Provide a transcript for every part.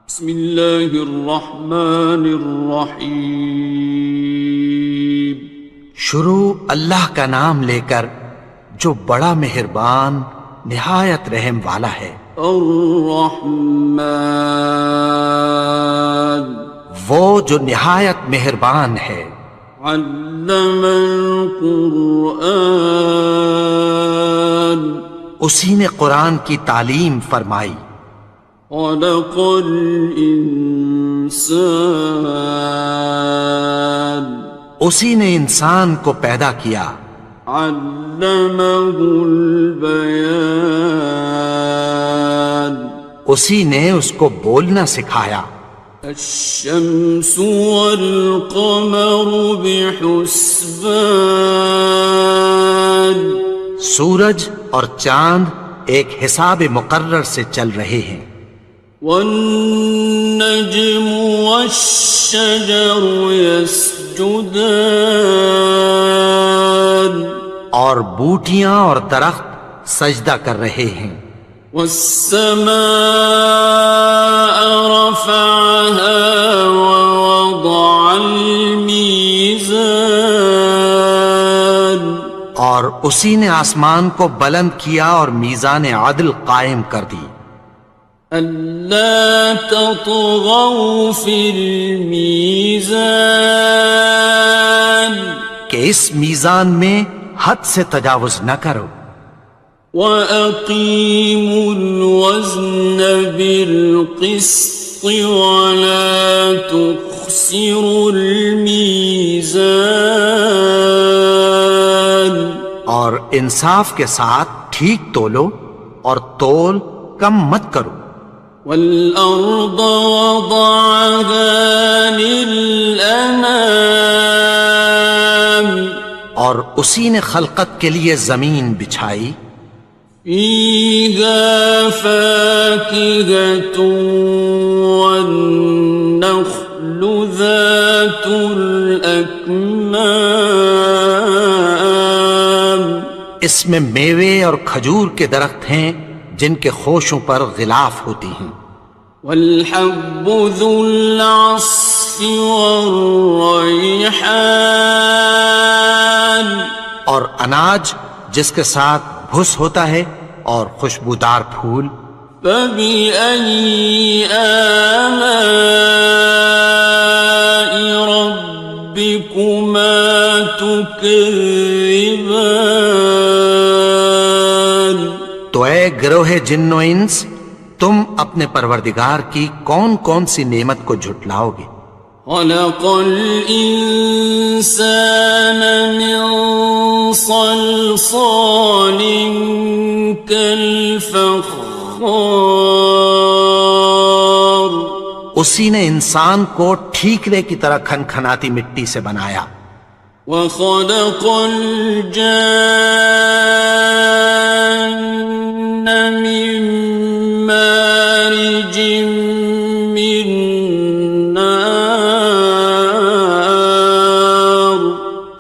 بسم اللہ الرحمن الرحیم۔ شروع اللہ کا نام لے کر جو بڑا مہربان نہایت رحم والا ہے۔ الرحمن، وہ جو نہایت مہربان ہے۔ علم القرآن، اسی نے قرآن کی تعلیم فرمائی۔ خلق الانسان، اسی نے انسان کو پیدا کیا۔ علمہ البیان، اسی نے اس کو بولنا سکھایا۔ الشمس والقمر بحسبان، سورج اور چاند ایک حساب مقرر سے چل رہے ہیں۔ والنجم والشجر يسجدان، اور بوٹیاں اور درخت سجدہ کر رہے ہیں۔ والسماء رفعها ووضع الميزان، اور اسی نے آسمان کو بلند کیا اور میزان عدل قائم کر دی۔ ألا تطغوا في الميزان، کہ اس میزان میں حد سے تجاوز نہ کرو۔ وَأَقِيمُوا الْوَزْنَ بِالْقِسْطِ وَلَا تُخْسِرُوا الْمِيزَانَ، اور انصاف کے ساتھ ٹھیک تولو اور تول کم مت کرو۔ وَالْأَرْضَ وَضَعَهَا لِلْأَنَامِ، اور اسی نے خلقت کے لیے زمین بچھائی۔ فِيهَا فَاكِهَةٌ وَالنَّخْلُ ذَاتُ الْأَكْمَامِ، اس میں میوے اور کھجور کے درخت ہیں جن کے خوشوں پر غلاف ہوتی ہیں۔ وَالْحَبُّ ذُو الْعَصْفِ وَالرَّيْحَانِ، اور اناج جس کے ساتھ بھس ہوتا ہے اور خوشبودار پھول۔ فَبِأَيِّ آلَاءِ رَبِّكُمَا تُكَذِّبَانِ، تو اے گروہ جن و انس، تم اپنے پروردگار کی کون کون سی نعمت کو جھٹلاؤ گے؟ خَلَقَ الْإِنسَانَ مِنْ صَلْصَالٍ كَالْفَخَّارِ، اسی نے انسان کو ٹھیکرے کی طرح کھنکھناتی مٹی سے بنایا۔ وَخَلَقَ الْجَانَّ مِن مَّارِجٍ مِّن نَّارٍ،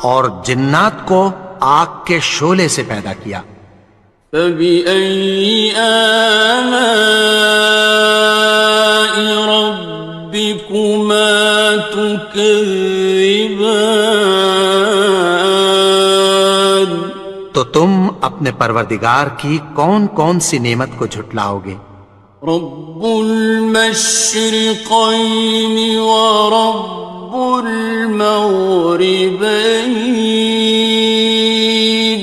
اور جنات کو آگ کے شعلے سے پیدا کیا۔ فَبِأَيِّ آلَاءِ رَبِّكُمَا تُكَذِّبَانِ، تو تم اپنے پروردگار کی کون کون سی نعمت کو جھٹلاؤ گے؟ رب المشرقین ورب المغربین،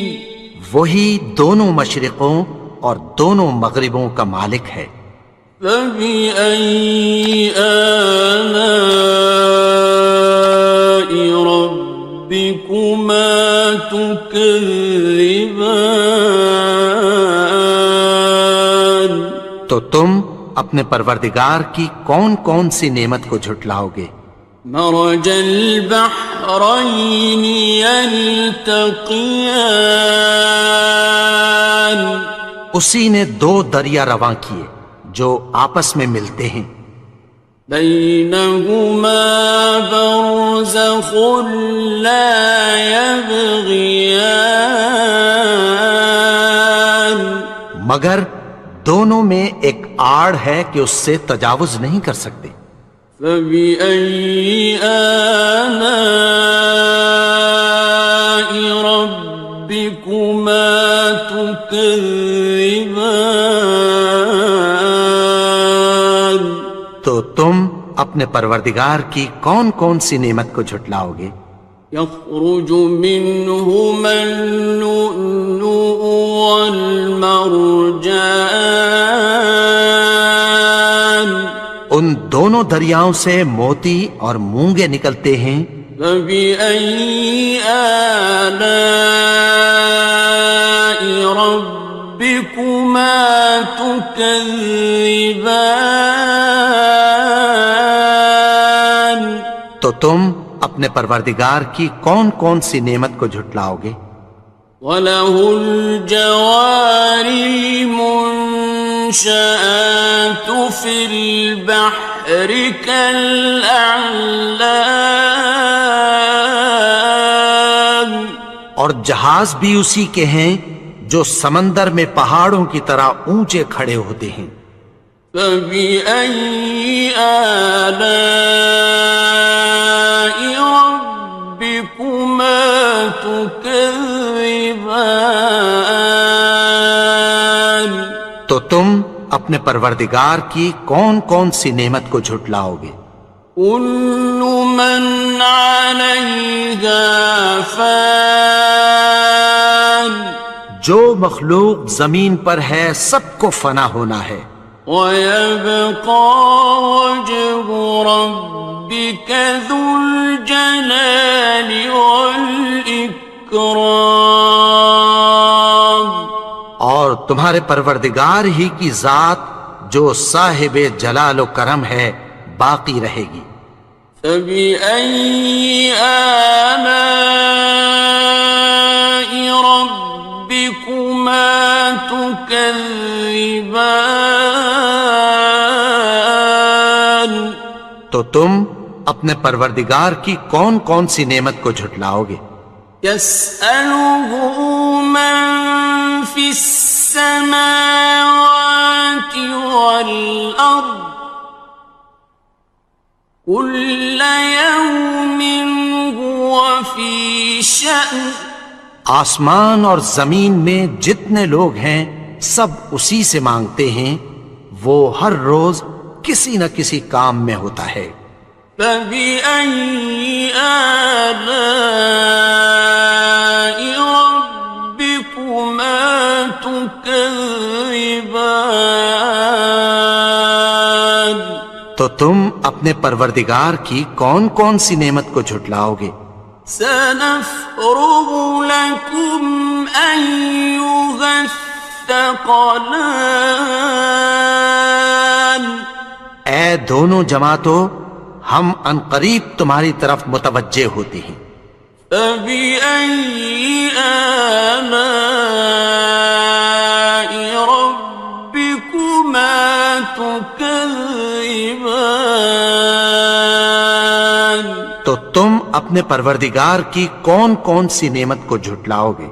وہی دونوں مشرقوں اور دونوں مغربوں کا مالک ہے۔ فَبِأَيِّ آلَاءِ رَبِّكُمَا تُكَذِّبَانِ، تو تم اپنے پروردگار کی کون کون سی نعمت کو جھٹلاؤ گے؟ مرج البحرین یلتقیان، اسی نے دو دریا رواں کیے جو آپس میں ملتے ہیں۔ بینہما برزخ لا یبغیان، مگر دونوں میں ایک آڑ ہے کہ اس سے تجاوز نہیں کر سکتے۔ فبأي آلاء ربكما تكذبان؟ تو تم اپنے پروردگار کی کون کون سی نعمت کو جھٹلاؤ گے؟ يخرج منهما اللؤلؤ والمرجان ان دونوں دریاؤں سے موتی اور مونگے نکلتے ہیں۔ فبأي آلاء ربكما تكذبان؟ تو تم اپنے پروردگار کی کون کون سی نعمت کو جھٹلاؤ گے؟ وَلَهُ الْجَوَارِ الْمُنشَآتُ فِي الْبَحْرِ كَالْأَعْلَامِ، اور جہاز بھی اسی کے ہیں جو سمندر میں پہاڑوں کی طرح اونچے کھڑے ہوتے ہیں۔ فَبِأَيِّ آلَاءِ رَبِّكُمَا تُكَذِّبَانِ؟ تو تم اپنے پروردگار کی کون کون سی نعمت کو جھٹلاؤ گے؟ كُلُّ مَنْ عَلَيْهَا فَانٍ، جو مخلوق زمین پر ہے سب کو فنا ہونا ہے۔ وَيَبْقَى وَجْهُ رَبِّكَ ذُو الْجَلَالِ وَالْإِكْرَامِ، اور تمہارے پروردگار ہی کی ذات جو صاحب جلال و کرم ہے باقی رہے گی۔ فَبِأَيِّ آلَاءِ رَبِّكُمَا تُكَذِّبَانِ؟ تو تم اپنے پروردگار کی کون کون سی نعمت کو جھٹلاؤ گے؟ يَسْأَلُهُ مَن فِي السَّمَاوَاتِ وَالْأَرْضِ كُلَّ يَوْمٍ هُوَ فِي شَأْنٍ، آسمان اور زمین میں جتنے لوگ ہیں سب اسی سے مانگتے ہیں، وہ ہر روز کسی نہ کسی کام میں ہوتا ہے۔ فَبِأَيِّ آلَاءِ رَبِّكُمَا تُكَذِّبَانِ؟ تو تم اپنے پروردگار کی کون کون سی نعمت کو جھٹلاؤ گے؟ سَنَفْرُغُ لَكُمْ أَيُّهَ الثَّقَلَانِ، اے دونوں جماعتوں ہم عنقریب تمہاری طرف متوجہ ہوتے ہیں۔ فَبِأَيِّ آلَاءِ رَبِّكُمَا تُكَذِّبَانِ؟ تو تم اپنے پروردگار کی کون کون سی نعمت کو جھٹلاؤ گے؟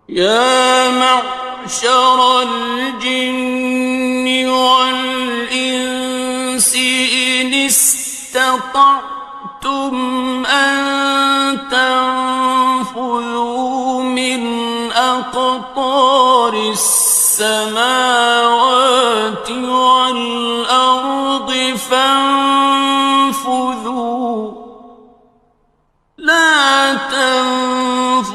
يَا مَعْشَرَ الْجِنِّ وَالْإِنسِ إِنِ اسْتَطَعْتُمْ أَن تَنفُذُوا مِنْ أَقْطَارِ السَّمَاوَاتِ وَالْأَرْضِ فَانفُذُوا لَا تَنفُذُونَ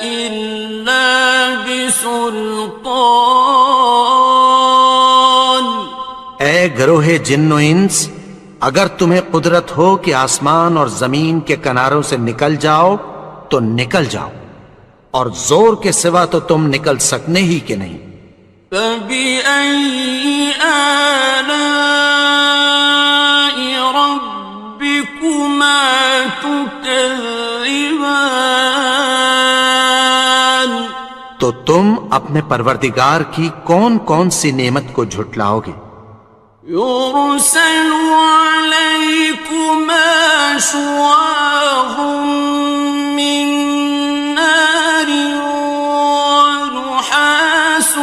إِلَّا بِسُلْطَانٍ۔ اے گروہ جن و انس، اگر تمہیں قدرت ہو کہ آسمان اور زمین کے کناروں سے نکل جاؤ تو نکل جاؤ، اور زور کے سوا تو تم نکل سکنے ہی کہ نہیں۔ فَبِأَيِّ آلَاءِ رَبِّكُمَا تُكَذِّبَانِ؟ تو تم اپنے پروردگار کی کون کون سی نعمت کو جھٹلاؤ گے؟ يُرْسَلُ عَلَيْكُمَا شُوَاظٌ مِّن نَّارٍ وَنُحَاسٌ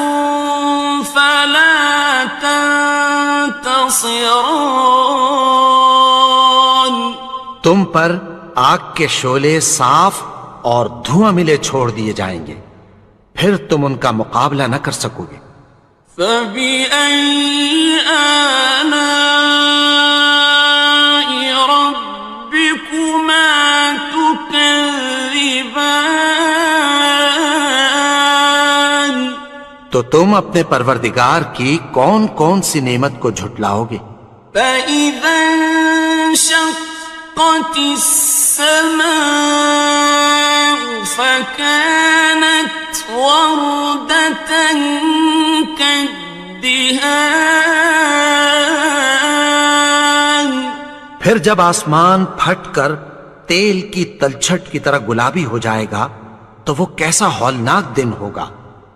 فَلَا خصران. تم پر آگ کے شعلے صاف اور دھواں ملے چھوڑ دیے جائیں گے، پھر تم ان کا مقابلہ نہ کر سکو گے۔ فَبِأَيِّ آلَاءِ رَبِّكُمَا تُكَذِّبَانِ. تو تم اپنے پروردگار کی کون کون سی نعمت کو جھٹلاؤ گے؟ فَإِذَا انشَقَّتِ السَّمَاءُ فَكَانَتْ وَرْدَةً كَالدِّهَانِ. پھر جب آسمان پھٹ کر تیل کی تلچھٹ کی طرح گلابی ہو جائے گا تو وہ کیسا ہولناک دن ہوگا۔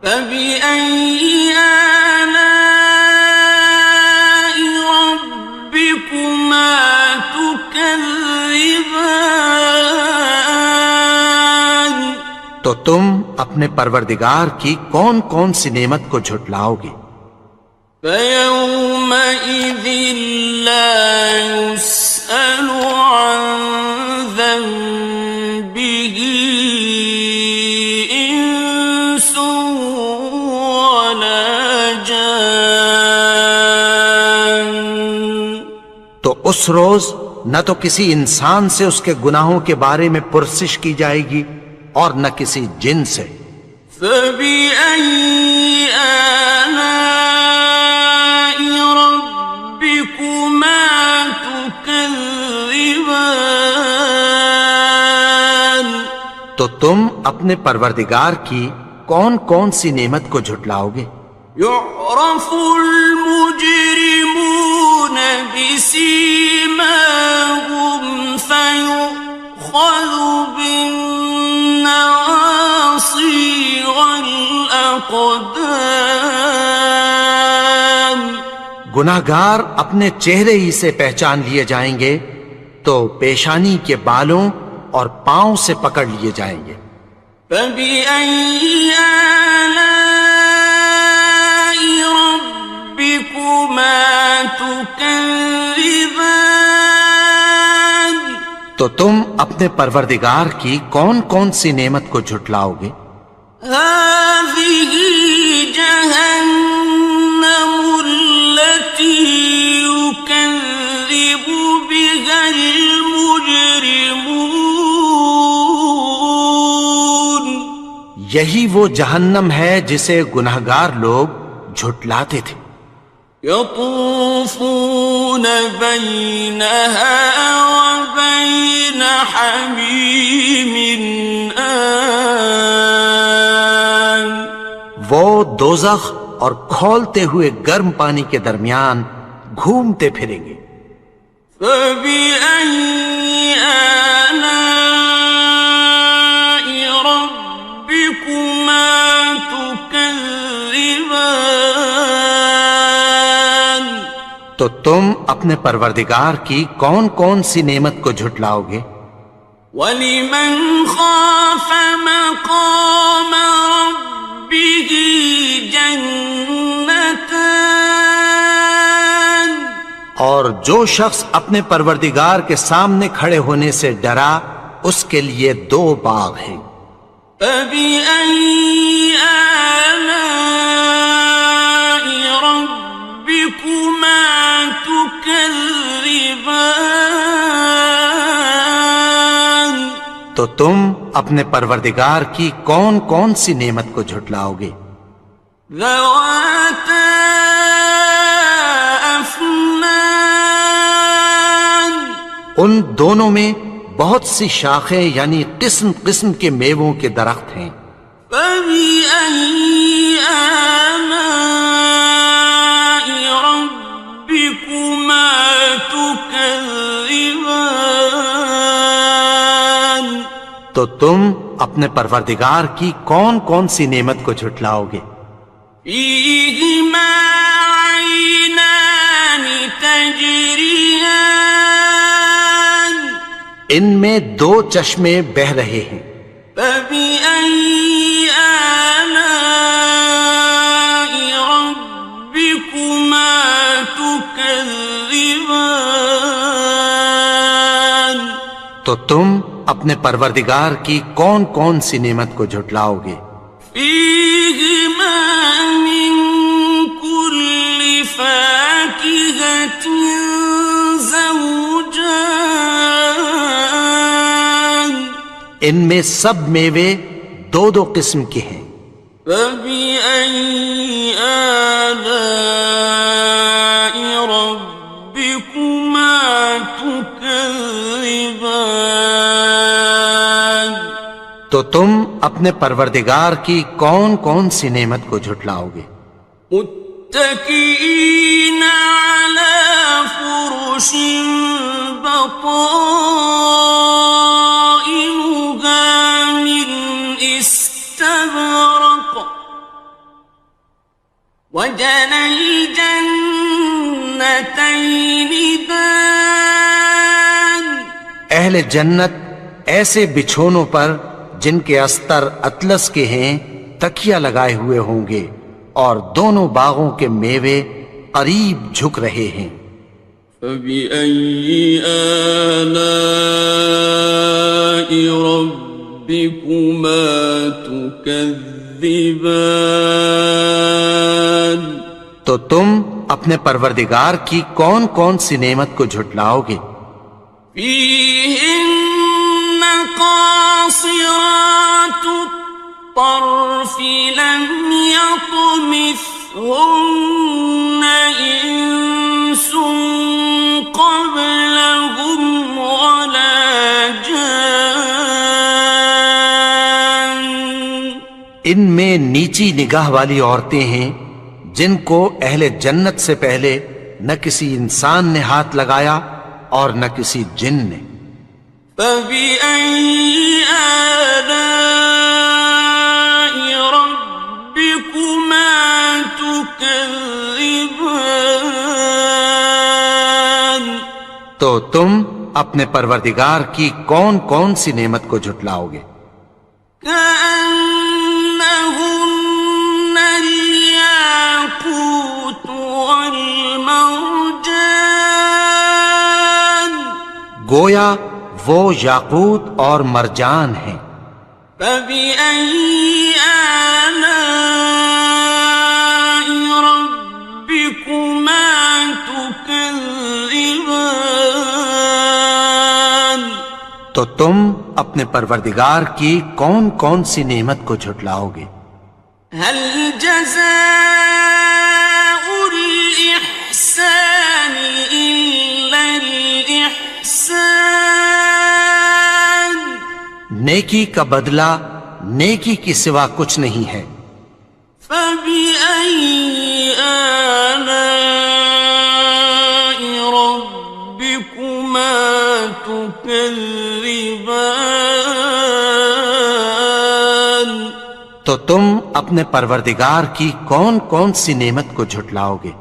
فَبِأَيِّ آلَاءِ رَبِّكُمَا تُكَذِّبَانِ. تو تم اپنے پروردگار کی کون کون سی نعمت کو جھٹلاؤ گے؟ فَيَوْمَئِذٍ لَا يُسْأَلُ عَنْ ذَنبِهِ إِنسٌ وَلَا جَانٌ. تو اس روز نہ تو کسی انسان سے اس کے گناہوں کے بارے میں پرسش کی جائے گی اور نہ کسی جن سے۔ فَبِأَيِّ آلَاءِ رَبِّكُمَا تُكَذِّبَانِ. تو تم اپنے پروردگار کی کون کون سی نعمت کو جھٹلاؤ گے؟ يُعْرَفُ الْمُجْرِمُونَ بِسِيمَاهُمْ فَيُؤْخَذُ بِالنَّوَاصِي وَالْأَقْدَامِ. گناہگار اپنے چہرے ہی سے پہچان لیے جائیں گے تو پیشانی کے بالوں اور پاؤں سے پکڑ لیے جائیں گے۔ فَبِأَيِّ آلَاءِ رَبِّكُمَا تُكَذِّبَانِ. تو تم اپنے پروردگار کی کون کون سی نعمت کو جھٹلاؤ گے؟ هَٰذِهِ جَهَنَّمُ الَّتِي يُكَذِّبُ بِهَا الْمُجْرِمُونَ. یہی وہ جہنم ہے جسے گناہگار لوگ جھٹلاتے تھے۔ يَطُوفُونَ بَيْنَهَا وَبَيْنَ حَمِيمٍ آنٍ. وہ دوزخ اور کھولتے ہوئے گرم پانی کے درمیان گھومتے پھریں گے۔ فَبِأَيِّ آلَاءِ رَبِّكُمَا تُكَذِّبَانِ. تو تم اپنے پروردگار کی کون کون سی نعمت کو جھٹلاؤ گے؟ وَلِمَنْ خَافَ مَقَامَ رَبِّهِ جَنَّتَانِ. اور جو شخص اپنے پروردگار کے سامنے کھڑے ہونے سے ڈرا اس کے لیے دو باغ ہیں۔ فَبِأَيِّ آلَاءِ رَبِّكُمَا تُكَذِّبَانِ. تو تم اپنے پروردگار کی کون کون سی نعمت کو جھٹلاؤ گے؟ ذَوَاتَا أَفْنَانٍ. ان دونوں میں بہت سی شاخیں یعنی قسم قسم کے میووں کے درخت ہیں۔ فَبِأَيِّ آلَاءِ رَبِّكُمَا تُكَذِّبَانِ. تو تم اپنے پروردگار کی کون کون سی نعمت کو جھٹلاؤ گے؟ فِيهِمَا عَيْنَانِ تَجْرِيَانِ. ان میں دو چشمے بہہ رہے ہیں۔ فَبِأَيِّ آلَاءِ رَبِّكُمَا تُكَذِّبَانِ. تكذبان تو تم اپنے پروردگار کی کون کون سی نعمت کو جھٹلاؤ گے؟ فيهما من كل فاكهة زوجان ان میں سب میوے دو دو قسم کے ہیں۔ فبأي آلاء ربكما تكذبان تو تم اپنے پروردگار کی کون کون سی نعمت کو جھٹلاؤ گے؟ متكئين على فرش بطائنها من استبرق وجنى الجنتين دان اہل جنت ایسے بچھونوں پر جن کے استر اطلس کے ہیں تکیہ لگائے ہوئے ہوں گے، اور دونوں باغوں کے میوے قریب جھک رہے ہیں۔ فبأي آلاء ربكما تكذبان تو تم اپنے پروردگار کی کون کون سی نعمت کو جھٹلاؤ گے؟ فيهن قاصرات الطرف لم يطمثهن إنس قبلهم ولا جان ان میں نیچی نگاہ والی عورتیں ہیں جن کو اہل جنت سے پہلے نہ کسی انسان نے ہاتھ لگایا اور نہ کسی جن نے۔ فبأي آلاء ربكما تكذبان تو تم اپنے پروردگار کی کون کون سی نعمت کو جھٹلاؤ گے؟ كأنهن الياقوت والمرجان گویا وہ یاقوت اور مرجان ہیں۔ فبأي آلاء ربكما تكذبان تو تم اپنے پروردگار کی کون کون سی نعمت کو جھٹلاؤ گے؟ هل جزاء الإحسان إلا الإحسان نیکی کا بدلہ نیکی کی سوا کچھ نہیں ہے۔ فبأي آلاء ربكما تكذبان تو تم اپنے پروردگار کی کون کون سی نعمت کو جھٹلاؤ گے؟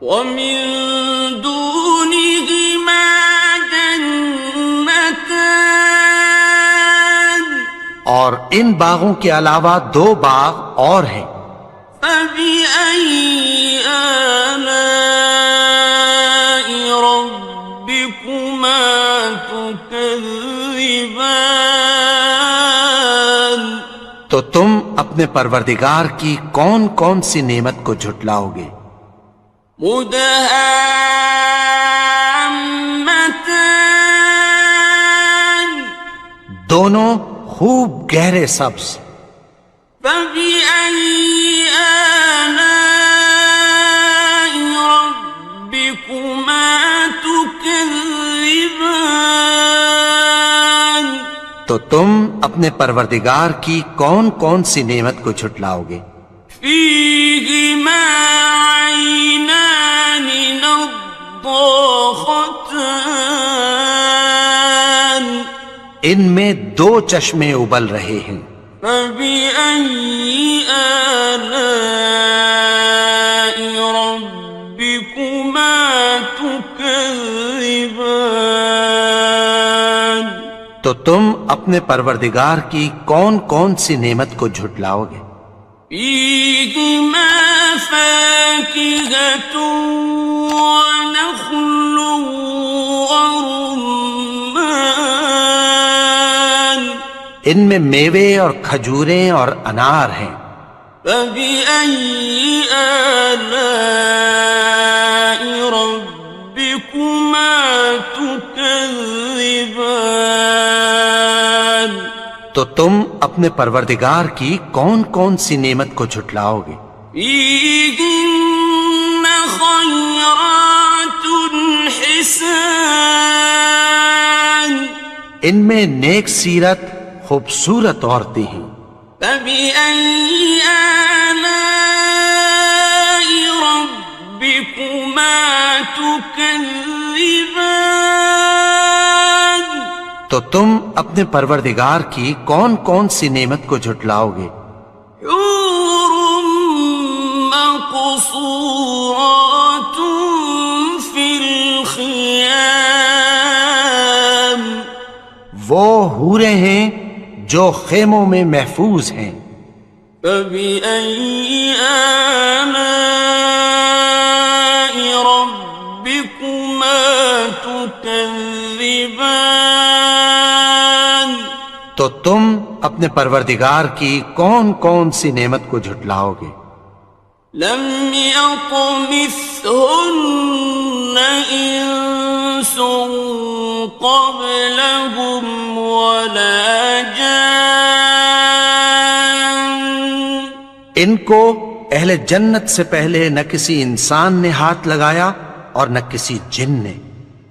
ومن دونهما جنتان اور ان باغوں کے علاوہ دو باغ اور ہیں۔ فبأي آلاء ربكما تكذبان تو تم اپنے پروردگار کی کون کون سی نعمت کو جھٹلاؤ گے؟ مدهامتان دونوں خوب گہرے سبز۔ فبأي آلاء ربكما تكذبان تو تم اپنے پروردگار کی کون کون سی نعمت کو جھٹلاؤ گے؟ فيهما عينان نضاختان ان میں دو چشمے ابل رہے ہیں۔ فبأي آلاء ربكما تكذبان تو تم اپنے پروردگار کی کون کون سی نعمت کو جھٹلاؤ گے؟ فيهما فاكهة ونخل ورمان ان میں میوے اور کھجوریں اور انار ہیں. فبأي آلاء ربكما تكذبان تو تم اپنے پروردگار کی کون کون سی نعمت کو جھٹلاؤ گے؟ فيهن خيرات حسان ان میں نیک سیرت خوبصورت عورتیں ہیں. فبأي آلاء ربكما تكذبان تو تم اپنے پروردگار کی کون کون سی نعمت کو جھٹلاؤ گے؟ حور مقصورات في الخيام وہ حوریں ہیں جو خیموں میں محفوظ ہیں. فبأي آلاء ربكما تكذبان تو تم اپنے پروردگار کی کون کون سی نعمت کو جھٹلاؤ گے؟ لم يطمثهن إنس قبلهم ولا جان ان کو اہل جنت سے پہلے نہ کسی انسان نے ہاتھ لگایا اور نہ کسی جن نے.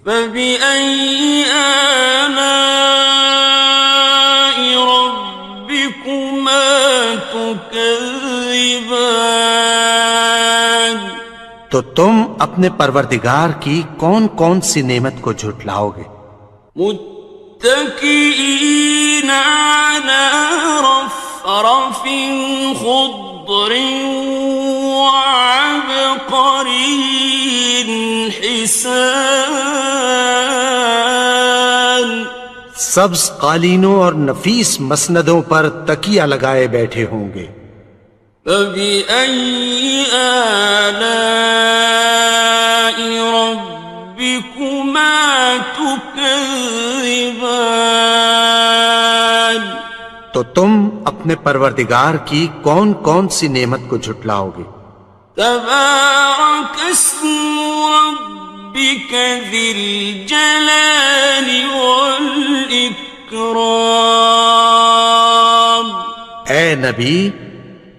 فبأي آلاء ربكما تكذبان تو تم اپنے پروردگار کی کون کون سی نعمت کو جھٹلاؤ گے؟ متكئين على رفرف خضر وعبقري حسان سبز قالینوں اور نفیس مسندوں پر تکیہ لگائے بیٹھے ہوں گے. فبأي آلاء ربكما تكذبان تو تم اپنے پروردگار کی کون کون سی نعمت کو جھٹلاؤ گے؟ تبارك اسم ربك ذي الجلال والإكرام اے نبی،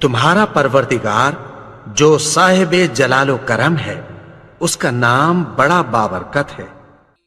تمہارا پروردگار جو صاحب جلال و کرم ہے، اس کا نام بڑا بابرکت ہے.